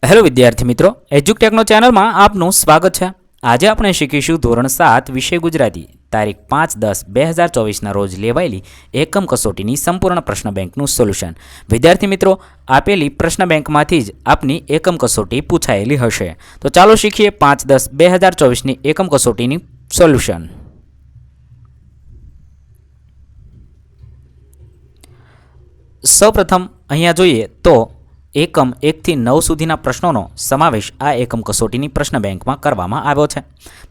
Hello વિદ્યાર્થી મિત્રો, એજ્યુકટેકનો ચેનલમાં આપનું સ્વાગત છે. આજે આપણે શીખીશું ધોરણ 7 વિષય ગુજરાતી તારીખ 5/10/2024ના રોજ લેવાયેલી એકમ કસોટીની સંપૂર્ણ પ્રશ્ન બેંકનું સોલ્યુશન. વિદ્યાર્થી મિત્રો, આપેલી પ્રશ્ન બેંકમાંથી જ આપની એકમ કસોટી પૂછાયેલી હશે. તો ચાલો શીખીએ 5/10/2024ની એકમ કસોટીની સોલ્યુશન. સૌપ્રથમ અહીંયા જોઈએ તો એકમ 1 થી 9 સુધીના પ્રશ્નોનો સમાવેશ આ એકમ કસોટીની પ્રશ્ન બેંકમાં કરવામાં આવ્યો છે.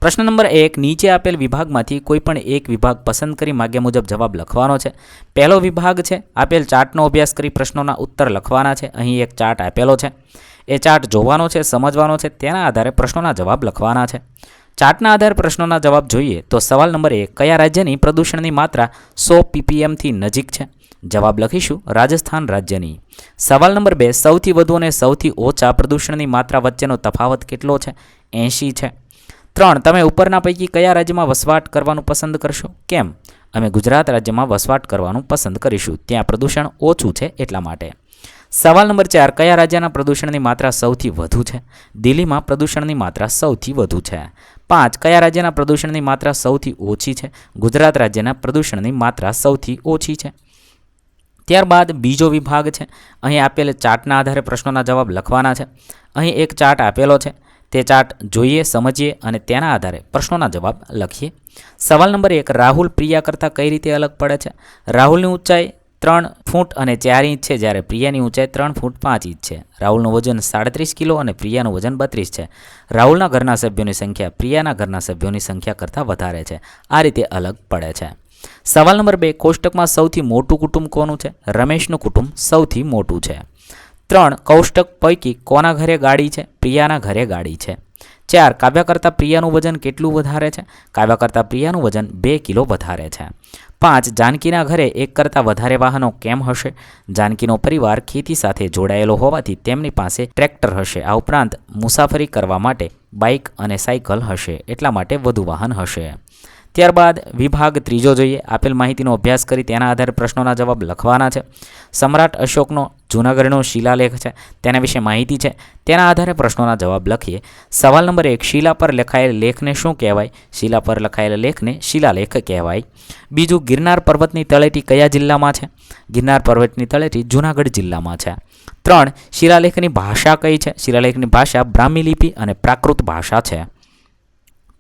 પ્રશ્ન નંબર 1, નીચે આપેલ વિભાગમાંથી કોઈપણ એક વિભાગ પસંદ કરી માગ્યા મુજબ જવાબ લખવાનો છે. પહેલો વિભાગ છે આપેલ ચાર્ટનો અભ્યાસ કરી પ્રશ્નોના ઉત્તર લખવાના છે. અહીં એક ચાર્ટ આપેલો છે, એ ચાર્ટ જોવાનો છે, સમજવાનો છે, તેના આધારે પ્રશ્નોના જવાબ લખવાના છે. ચાર્ટના આધારે પ્રશ્નોના જવાબ જોઈએ તો સવાલ નંબર 1, કયા રાજ્યની પ્રદૂષણની માત્રા 100 ppmથી નજીક છે? જવાબ લખીશું રાજસ્થાન રાજ્યની. સવાલ નંબર 2, સૌથી વધુ અને સૌથી ઓછા પ્રદૂષણની માત્રા વચ્ચેનો તફાવત કેટલો છે? 80 છે. 3, તમે ઉપરના પૈકી કયા રાજ્યમાં વસવાટ કરવાનું પસંદ કરશો? કેમ? અમે ગુજરાત રાજ્યમાં વસવાટ કરવાનું પસંદ કરીશું, ત્યાં પ્રદૂષણ ઓછું છે એટલા માટે. સવાલ નંબર 4, કયા રાજ્યના પ્રદૂષણની માત્રા સૌથી વધુ છે? દિલ્હીમાં પ્રદૂષણની માત્રા સૌથી વધુ છે. 5, કયા રાજ્યના પ્રદૂષણની માત્રા સૌથી ઓછી છે? ગુજરાત રાજ્યના પ્રદૂષણની માત્રા સૌથી ઓછી છે. ત્યારબાદ બીજો વિભાગ છે. અહીં આપેલ ચાર્ટના આધારે પ્રશ્નોના જવાબ લખવાના છે. અહીં એક ચાર્ટ આપેલો છે, તે ચાર્ટ જોઈએ, સમજીએ અને તેના આધારે પ્રશ્નોના જવાબ લખીએ. સવાલ નંબર 1, રાહુલ પ્રિયા કરતાં કઈ રીતે અલગ પડે છે? રાહુલની ઊંચાઈ 3 ફૂટ અને 4 ઇંચ છે, જ્યારે પ્રિયાની ઊંચાઈ 3 ફૂટ 5 ઇંચ છે. રાહુલનું વજન 37 કિલો અને પ્રિયાનું વજન 32 છે. રાહુલના ઘરના સભ્યોની સંખ્યા પ્રિયાના ઘરના સભ્યોની સંખ્યા કરતાં વધારે છે. આ રીતે અલગ પડે છે. સવાલ નંબર 2, કોષ્ટકમાં સૌથી મોટું કુટુંબ કોનું છે? રમેશનું કુટુંબ સૌથી મોટું છે. 3, કોષ્ટક પૈકી કોના ઘરે ગાડી છે? પ્રિયાના ઘરે ગાડી છે. 4, કાવ્યા કરતાં પ્રિયાનું વજન કેટલું વધારે છે? કાવ્યા કરતાં પ્રિયાનું વજન 2 કિલો વધારે છે. 5, જાનકીના ઘરે એક કરતાં વધારે વાહનો કેમ હશે? જાનકીનો પરિવાર ખેતી સાથે જોડાયેલો હોવાથી તેમની પાસે ટ્રેક્ટર હશે. આ ઉપરાંત મુસાફરી કરવા માટે બાઇક અને સાયકલ હશે, એટલા માટે વધુ વાહન હશે. ત્યારબાદ વિભાગ ત્રીજો જોઈએ. આપેલ માહિતીનો અભ્યાસ કરી તેના આધારે પ્રશ્નોના જવાબ લખવાના છે. સમ્રાટ અશોકનો જૂનાગઢનો શિલાલેખ છે, તેના વિશે માહિતી છે, તેના આધારે પ્રશ્નોના જવાબ લખીએ. સવાલ નંબર 1, શિલા પર લખાયેલ લેખને શું કહેવાય? શિલા પર લખાયેલ લેખને શિલાલેખ કહેવાય. બીજું, ગિરનાર પર્વતની તળેટી કયા જિલ્લામાં છે? ગિરનાર પર્વતની તળેટી જૂનાગઢ જિલ્લામાં છે. 3, શિલાલેખની ભાષા કઈ છે? શિલાલેખની ભાષા બ્રાહ્મી લિપિ અને પ્રાકૃત ભાષા છે.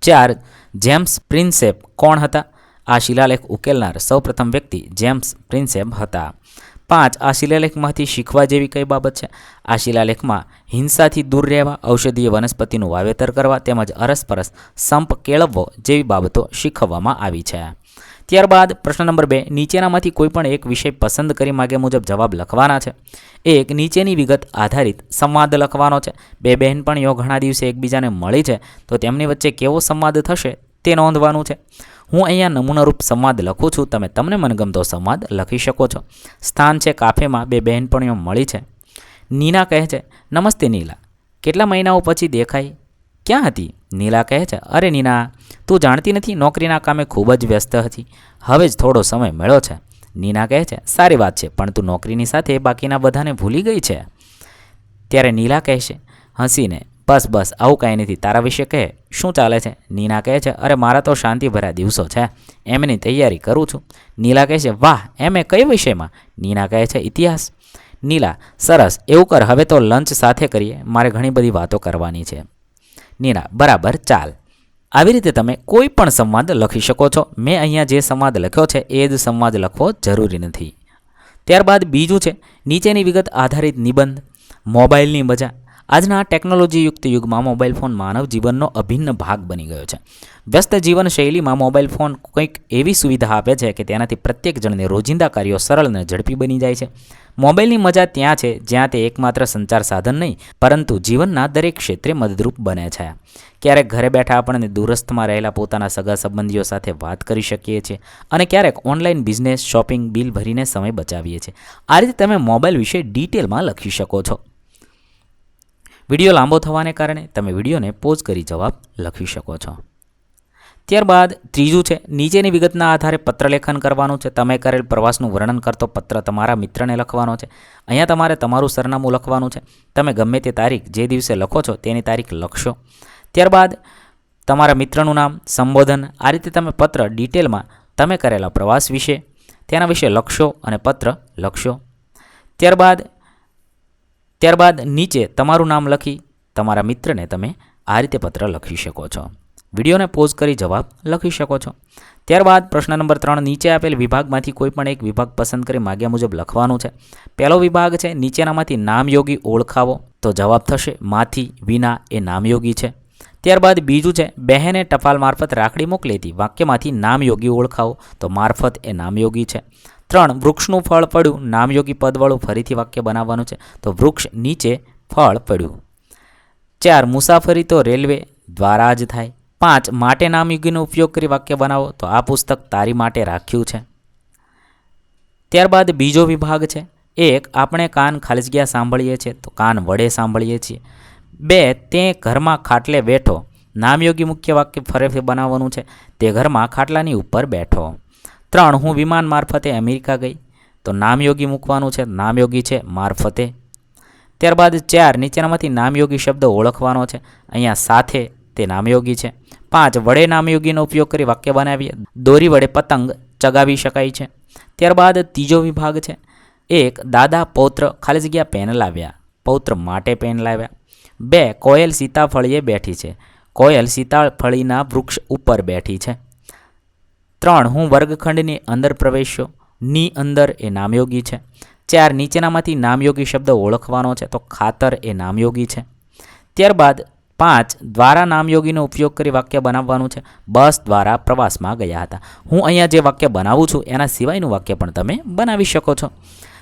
4, જેમ્સ પ્રિન્સેપ કોણ હતા? આ શિલાલેખ ઉકેલનાર સૌપ્રથમ વ્યક્તિ જેમ્સ પ્રિન્સેપ હતા. 5, આ શિલાલેખમાંથી શીખવા જેવી કઈ બાબત છે? આ શિલાલેખમાં હિંસાથી દૂર રહેવા, ઔષધીય વનસ્પતિનું વાવેતર કરવા તેમજ અરસપરસ સંપ કેળવવો જેવી બાબતો શીખવવામાં આવી છે. ત્યારબાદ પ્રશ્ન નંબર 2, નીચેનામાંથી કોઈપણ એક વિષય પસંદ કરી માગ્યા મુજબ જવાબ લખવાના છે. 1, નીચેની વિગત આધારિત સંવાદ લખવાનો છે. 2 બહેનપણીઓ ઘણા દિવસે એકબીજાને મળી છે, તો તેમની વચ્ચે કેવો સંવાદ થશે તે નોંધવાનું છે. હું અહીંયા નમૂનારૂપ સંવાદ લખું છું, તમે તમને મનગમતો સંવાદ લખી શકો છો. સ્થાન છે કાફેમાં, 2 બહેનપણીઓ મળી છે. નીના કહે છે, નમસ્તે નીલા, કેટલા મહિનાઓ પછી દેખાઈ, ક્યાં હતી? નીલા કહે છે, અરે નીના, તું જાણતી નથી, નોકરીના કામે ખૂબ જ વ્યસ્ત હતી, હવે જ થોડો સમય મળ્યો છે. નીના કહે છે, સારી વાત છે, પણ તું નોકરીની સાથે બાકીના બધાને ભૂલી ગઈ છે. ત્યારે નીલા કહે છે હસીને, બસ બસ, આવું કાંઈ નથી, તારા વિશે કહે, શું ચાલે છે? નીના કહે છે, અરે મારા તો શાંતિભર્યા દિવસો છે, એમની તૈયારી કરું છું. નીલા કહે છે, વાહ, એમ કઈ વિષયમાં? નીના કહે છે, ઇતિહાસ. નીલા, સરસ, એવું કર, હવે તો લંચ સાથે કરીએ, મારે ઘણી બધી વાતો કરવાની છે. નીના, બરાબર, ચાલ. આવી રીતે તમે કોઈ પણ સંવાદ લખી શકો છો. મેં અહીંયા જે સંવાદ લખ્યો છે એ જ સંવાદ લખવો જરૂરી નથી. ત્યારબાદ બીજું છે નીચેની વિગત આધારિત નિબંધ. મોબાઈલની મજા. આજના ટેકનોલોજીયુક્ત યુગમાં મોબાઈલ ફોન માનવ જીવનનો અભિન્ન ભાગ બની ગયો છે. વ્યસ્ત જીવનશૈલીમાં મોબાઈલ ફોન કંઈક એવી સુવિધા આપે છે કે તેનાથી પ્રત્યેક જણને રોજિંદા કાર્યો સરળ અને ઝડપી બની જાય છે. મોબાઈલની મજા ત્યાં છે જ્યાં તે એકમાત્ર સંચાર સાધન નહીં, પરંતુ જીવનના દરેક ક્ષેત્રે મદદરૂપ બને છે. ક્યારેક ઘરે બેઠા આપણને દૂરસ્થમાં રહેલા પોતાના સગા સંબંધીઓ સાથે વાત કરી શકીએ છીએ અને ક્યારેક ઓનલાઈન બિઝનેસ, શોપિંગ, બિલ ભરીને સમય બચાવીએ છીએ. આ રીતે તમે મોબાઈલ વિશે ડિટેલમાં લખી શકો છો. વિડીયો લાંબો થવાને કારણે તમે વિડીયોને પોઝ કરી જવાબ લખી શકો છો. ત્યારબાદ ત્રીજું છે નીચેની વિગતના આધારે પત્રલેખન કરવાનું છે. તમે કરેલ પ્રવાસનું વર્ણન કરતો પત્ર તમારા મિત્રને લખવાનો છે. અહીંયા તમારે તમારું સરનામું લખવાનું છે. તમે ગમે તે તારીખ જે દિવસે લખો છો તેની તારીખ લખશો. ત્યારબાદ તમારા મિત્રનું નામ, સંબોધન, આ રીતે તમે પત્ર ડિટેલમાં તમે કરેલા પ્રવાસ વિશે તેના વિશે લખશો અને પત્ર લખશો. ત્યારબાદ નીચે તમારું નામ લખી તમારા મિત્રને તમે આ રીતે પત્ર લખી શકો છો. વિડીયોને પોઝ કરી જવાબ લખી શકો છો. ત્યારબાદ પ્રશ્ન નંબર 3, નીચે આપેલ વિભાગમાંથી કોઈ પણ એક વિભાગ પસંદ કરી માગ્યા મુજબ લખવાનું છે. પહેલો વિભાગ છે નીચેનામાંથી નામયોગી ઓળખાવો. તો જવાબ થશે માંથી, વિના એ નામયોગી છે. ત્યારબાદ બીજું છે બહેને ટપાલ મારફત રાખડી મોકલી હતી. વાક્યમાંથી નામયોગી ઓળખાવો. તો મારફત એ નામયોગી છે. 3, વૃક્ષનું ફળ પડ્યું. નામયોગી પદવાળું ફરીથી વાક્ય બનાવવાનું છે. તો વૃક્ષ નીચે ફળ પડ્યું. 4, મુસાફરી તો રેલવે દ્વારા જ થાય. 5, માટે નામયોગીનો ઉપયોગ કરી વાક્ય બનાવો. તો આ પુસ્તક તારી માટે રાખ્યું છે. ત્યારબાદ બીજો વિભાગ છે 1, આપણે કાન ખાલી જગ્યા સાંભળીએ છીએ. તો કાન વડે સાંભળીએ છીએ. 2, તે ઘરમાં ખાટલે બેઠો. નામયોગી મુખ્ય વાક્ય ફરીથી બનાવવાનું છે. તે ઘરમાં ખાટલાની ઉપર બેઠો. 3, હું વિમાન મારફતે અમેરિકા ગઈ. તો નામયોગી મૂકવાનું છે. નામયોગી છે મારફતે. ત્યારબાદ 4, નીચેનામાંથી નામયોગી શબ્દ ઓળખવાનો છે. અહીંયા સાથે તે નામયોગી છે. 5, વડે નામયોગીનો ઉપયોગ કરી વાક્ય બનાવીએ. દોરી વડે પતંગ ચગાવી શકાય છે. ત્યારબાદ ત્રીજો વિભાગ છે 1, દાદા પૌત્ર ખાલી જગ્યા પેન લાવ્યા. પૌત્ર માટે પેન લાવ્યા. 2, કોયલ સીતાફળીએ બેઠી છે. કોયલ સીતાફળીના વૃક્ષ ઉપર બેઠી છે. 3, હું વર્ગખંડની અંદર પ્રવેશ્યો. ની અંદર એ નામયોગી છે. 4, નીચેનામાંથી નામયોગી શબ્દ ઓળખવાનો છે. તો ખાતર એ નામયોગી છે. ત્યારબાદ 5, દ્વારા નામયોગીનો ઉપયોગ કરી વાક્ય બનાવવાનું છે. બસ દ્વારા પ્રવાસમાં ગયા હતા. હું અહીંયા જે વાક્ય બનાવું છું એના સિવાયનું વાક્ય પણ તમે બનાવી શકો છો.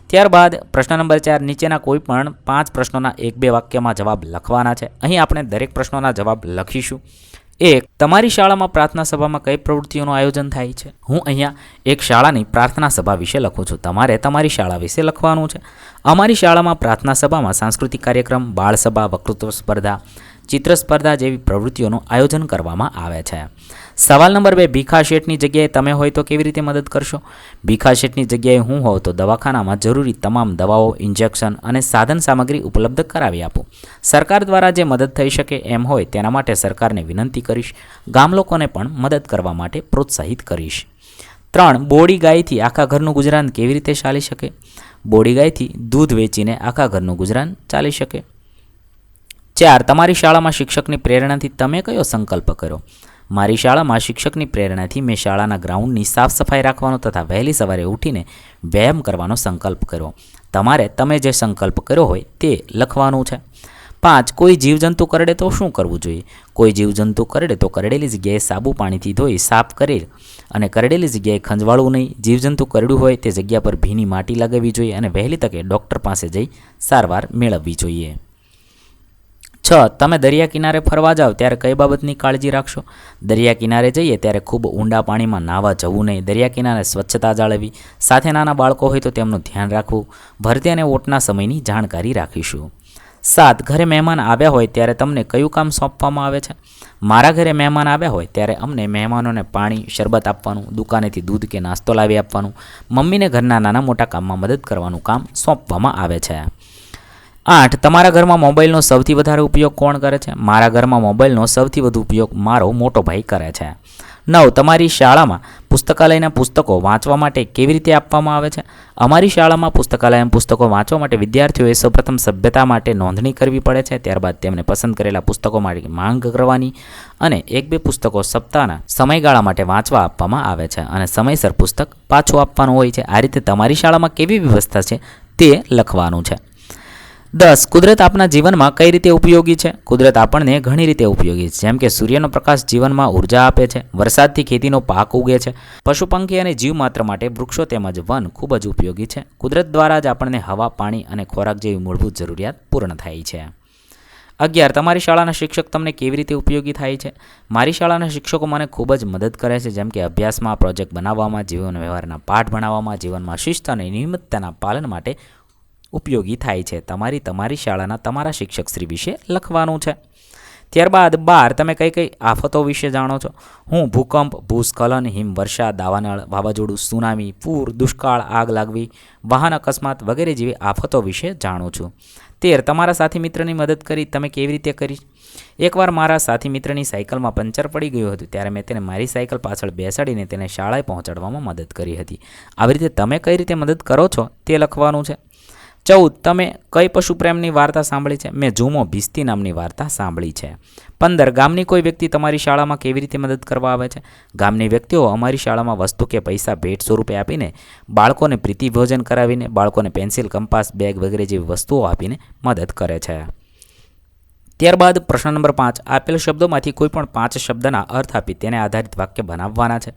ત્યારબાદ પ્રશ્ન નંબર 4, નીચેના કોઈ પણ 5 પ્રશ્નોના 1-2 વાક્યમાં જવાબ લખવાના છે. અહીં આપણે દરેક પ્રશ્નોના જવાબ લખીશું. 1, તમારી શાળામાં પ્રાર્થના સભામાં કઈ પ્રવૃત્તિઓનું આયોજન થાય છે? હું અહીંયા એક શાળાની પ્રાર્થના સભા વિશે લખું છું. તમારે તમારી શાળા વિશે લખવાનું છે. અમારી શાળામાં પ્રાર્થના સભામાં સાંસ્કૃતિક કાર્યક્રમ, બાળસભા, વક્તૃત્વ સ્પર્ધા, ચિત્ર સ્પર્ધા જેવી પ્રવૃત્તિઓનું આયોજન કરવામાં આવે છે. સવાલ નંબર 2, ભીખા શેઠની જગ્યાએ તમે હોય તો કેવી રીતે મદદ કરશો? ભીખા શેઠની જગ્યાએ હું હોઉં તો દવાખાનામાં જરૂરી તમામ દવાઓ, ઇન્જેક્શન અને સાધન સામગ્રી ઉપલબ્ધ કરાવી આપું. સરકાર દ્વારા જે મદદ થઈ શકે એમ હોય તેના માટે સરકારને વિનંતી કરીશ. ગામ લોકોને પણ મદદ કરવા માટે પ્રોત્સાહિત કરીશ. 3, બોડી ગાયથી આખા ઘરનું ગુજરાન કેવી રીતે ચાલી શકે? બોડી ગાયથી દૂધ વેચીને આખા ઘરનું ગુજરાન ચાલી શકે. 4, તમારી શાળામાં શિક્ષકની પ્રેરણાથી તમે કયો સંકલ્પ કર્યો? મારી શાળામાં શિક્ષકની પ્રેરણાથી મેં શાળાના ગ્રાઉન્ડની સાફ સફાઈ રાખવાનો તથા વહેલી સવારે ઉઠીને વ્યાયામ કરવાનો સંકલ્પ કર્યો. તમારે તમે જે સંકલ્પ કર્યો હોય તે લખવાનું છે. 5, કોઈ જીવજંતુ કરડે તો શું કરવું જોઈએ? કોઈ જીવજંતુ કરડે તો કરડેલી જગ્યાએ સાબુ પાણીથી ધોઈ સાફ કરેલ અને કરડેલી જગ્યાએ ખંજવાળવું નહીં. જીવજંતુ કરડ્યું હોય તે જગ્યા પર ભીની માટી લગાવવી જોઈએ અને વહેલી તકે ડૉક્ટર પાસે જઈ સારવાર મેળવવી જોઈએ. 6, તમે દરિયા કિનારે ફરવા જાઓ ત્યારે કઈ બાબતની કાળજી રાખશો? દરિયા કિનારે જઈએ ત્યારે ખૂબ ઊંડા પાણીમાં નાહવા જવું નહીં. દરિયા કિનારે સ્વચ્છતા જાળવવી. સાથે નાના બાળકો હોય તો તેમનું ધ્યાન રાખવું. ભરતી અને ઓટના સમયની જાણકારી રાખીશું. 7, ઘરે મહેમાન આવ્યા હોય ત્યારે તમને કયું કામ સોંપવામાં આવે છે? મારા ઘરે મહેમાન આવ્યા હોય ત્યારે અમને મહેમાનોને પાણી, શરબત આપવાનું, દુકાનેથી દૂધ કે નાસ્તો લાવી આપવાનું, મમ્મીને ઘરના નાના મોટા કામમાં મદદ કરવાનું કામ સોંપવામાં આવે છે. 8, તમારા ઘરમાં મોબાઈલનો સૌથી વધારે ઉપયોગ કોણ કરે છે? મારા ઘરમાં મોબાઈલનો સૌથી વધુ ઉપયોગ મારો મોટો ભાઈ કરે છે. 9, તમારી શાળામાં પુસ્તકાલયના પુસ્તકો વાંચવા માટે કેવી રીતે આપવામાં આવે છે? અમારી શાળામાં પુસ્તકાલયના પુસ્તકો વાંચવા માટે વિદ્યાર્થીઓએ સૌપ્રથમ સભ્યતા માટે નોંધણી કરવી પડે છે. ત્યારબાદ તેમને પસંદ કરેલા પુસ્તકો માટે માંગ કરવાની અને 1-2 પુસ્તકો સપ્તાહના સમયગાળા માટે વાંચવા આપવામાં આવે છે અને સમયસર પુસ્તક પાછું આપવાનું હોય છે. આ રીતે તમારી શાળામાં કેવી વ્યવસ્થા છે તે લખવાનું છે. 10, કુદરત આપણા જીવનમાં કઈ રીતે ઉપયોગી છે? કુદરત આપણને ઘણી રીતે ઉપયોગી છે. જેમ કે સૂર્યનો પ્રકાશ જીવનમાં ઉર્જા આપે છે, વરસાદથી ખેતીનો પાક ઉગે છે, પશુ પંખી અને જીવમાત્ર માટે વૃક્ષો તેમજ વન ખૂબ જ ઉપયોગી છે. કુદરત દ્વારા જ આપણને હવા, પાણી અને ખોરાક જેવી મૂળભૂત જરૂરિયાત પૂર્ણ થાય છે. 11, તમારી શાળાના શિક્ષક તમને કેવી રીતે ઉપયોગી થાય છે? મારી શાળાના શિક્ષકો મને ખૂબ જ મદદ કરે છે. જેમ કે અભ્યાસમાં, પ્રોજેક્ટ બનાવવામાં, જીવન વ્યવહારના પાઠ ભણાવવામાં, જીવનમાં શિસ્ત અને નિયમિતતાના પાલન માટે ઉપયોગી થાય છે. તમારી શાળાના તમારા શિક્ષકશ્રી વિશે લખવાનું છે. ત્યારબાદ 12 તમે કઈ કઈ આફતો વિશે જાણો છો? હું ભૂકંપ, ભૂસ્ખલન, હિમવર્ષા, દાવાનળ, વાવાઝોડું, સુનામી, પૂર, દુષ્કાળ, આગ લાગવી, વાહન અકસ્માત વગેરે જેવી આફતો વિશે જાણું છું. 13 તમારા સાથી મિત્રની મદદ કરી તમે કેવી રીતે કરી? એકવાર મારા સાથી મિત્રની સાયકલમાં પંચર પડી ગયું હતું ત્યારે મેં તેને મારી સાયકલ પાછળ બેસાડીને તેને શાળાએ પહોંચાડવામાં મદદ કરી હતી. આવી રીતે તમે કઈ રીતે મદદ કરો છો તે લખવાનું છે. 14 તમે કઈ પશુ પ્રેમની વાર્તા સાંભળી છે? મેં ઝૂમો ભીસ્તી નામની વાર્તા સાંભળી છે. 15 ગામની કોઈ વ્યક્તિ તમારી શાળામાં કેવી રીતે મદદ કરવા આવે છે? ગામની વ્યક્તિઓ અમારી શાળામાં વસ્તુ કે પૈસા ભેટ સ્વરૂપે આપીને, બાળકોને પ્રીતિભોજન કરાવીને, બાળકોને પેન્સિલ, કંપાસ, બેગ વગેરે જેવી વસ્તુઓ આપીને મદદ કરે છે. ત્યારબાદ પ્રશ્ન નંબર 5 આપેલ શબ્દોમાંથી કોઈ પણ 5 શબ્દના અર્થ આપી તેને આધારિત વાક્ય બનાવવાના છે.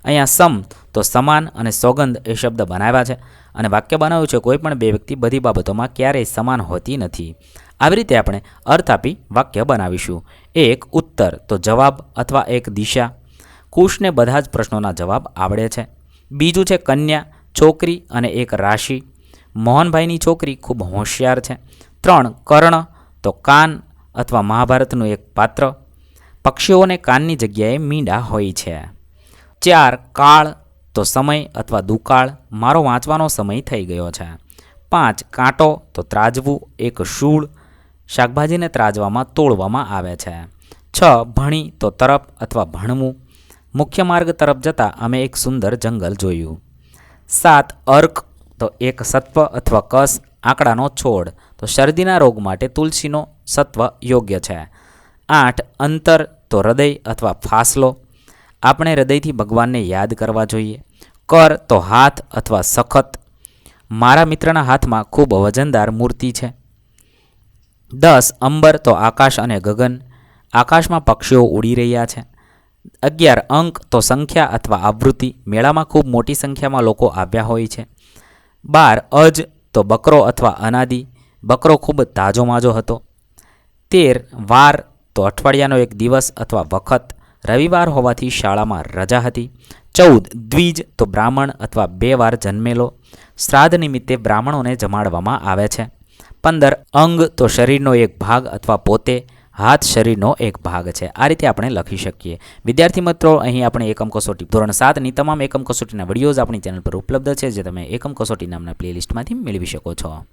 અહીંયા સમ તો સમાન અને સોગંદ એ શબ્દ બનાવ્યા છે અને વાક્ય બનાવ્યું છે કોઈ પણ બે વ્યક્તિ બધી બાબતોમાં ક્યારેય સમાન હોતી નથી. આવી રીતે આપણે અર્થ આપી વાક્ય બનાવીશું. 1 ઉત્તર તો જવાબ અથવા એક દિશા. કુશને બધા જ પ્રશ્નોના જવાબ આવડે છે. બીજું છે કન્યા, છોકરી અને એક રાશિ. મોહનભાઈની છોકરી ખૂબ હોશિયાર છે. 3 કર્ણ તો કાન અથવા મહાભારતનું એક પાત્ર. પક્ષીઓને કાનની જગ્યાએ મીંડા હોય છે. 4 કાળ તો સમય અથવા દુકાળ. મારો વાંચવાનો સમય થઈ ગયો છે. 5 કાંટો તો ત્રાજવું, એક શૂળ. શાકભાજીને ત્રાજવામાં તોડવામાં આવે છે. 6 ભણી તો તરફ અથવા ભણવું. મુખ્ય માર્ગ તરફ જતાં અમે એક સુંદર જંગલ જોયું. 7 અર્ક તો એક સત્વ અથવા કસ, આંકડાનો છોડ. તો શરદીના રોગ માટે તુલસીનો સત્વ યોગ્ય છે. 8 અંતર તો હૃદય અથવા ફાસલો. આપણે હૃદયથી ભગવાનને યાદ કરવા જોઈએ. કર તો હાથ અથવા સખત. મારા મિત્રના હાથમાં ખૂબ વજનદાર મૂર્તિ છે. 10 અંબર તો આકાશ અને ગગન. આકાશમાં પક્ષીઓ ઉડી રહ્યા છે. 11 અંક તો સંખ્યા અથવા આવૃત્તિ. મેળામાં ખૂબ મોટી સંખ્યામાં લોકો આવ્યા હોય છે. 12 અજ તો બકરો અથવા અનાદિ. બકરો ખૂબ તાજો-માજો હતો. 13 વાર તો અઠવાડિયાનો એક દિવસ અથવા વખત. રવિવાર હોવાથી શાળામાં રજા હતી. 14 દ્વિજ તો બ્રાહ્મણ અથવા 2 વાર જન્મેલો. શ્રાદ્ધ નિમિત્તે બ્રાહ્મણોને જમાડવામાં આવે છે. 15 અંગ તો શરીરનો એક ભાગ અથવા પોતે. હાથ શરીરનો એક ભાગ છે. આ રીતે આપણે લખી શકીએ. વિદ્યાર્થી મિત્રો, અહીં આપણે એકમ કસોટી ધોરણ 7ની તમામ એકમ કસોટીના વિડીયોઝ આપણી ચેનલ પર ઉપલબ્ધ છે, જે તમે એકમ કસોટી નામના પ્લેલિસ્ટમાંથી મેળવી શકો છો.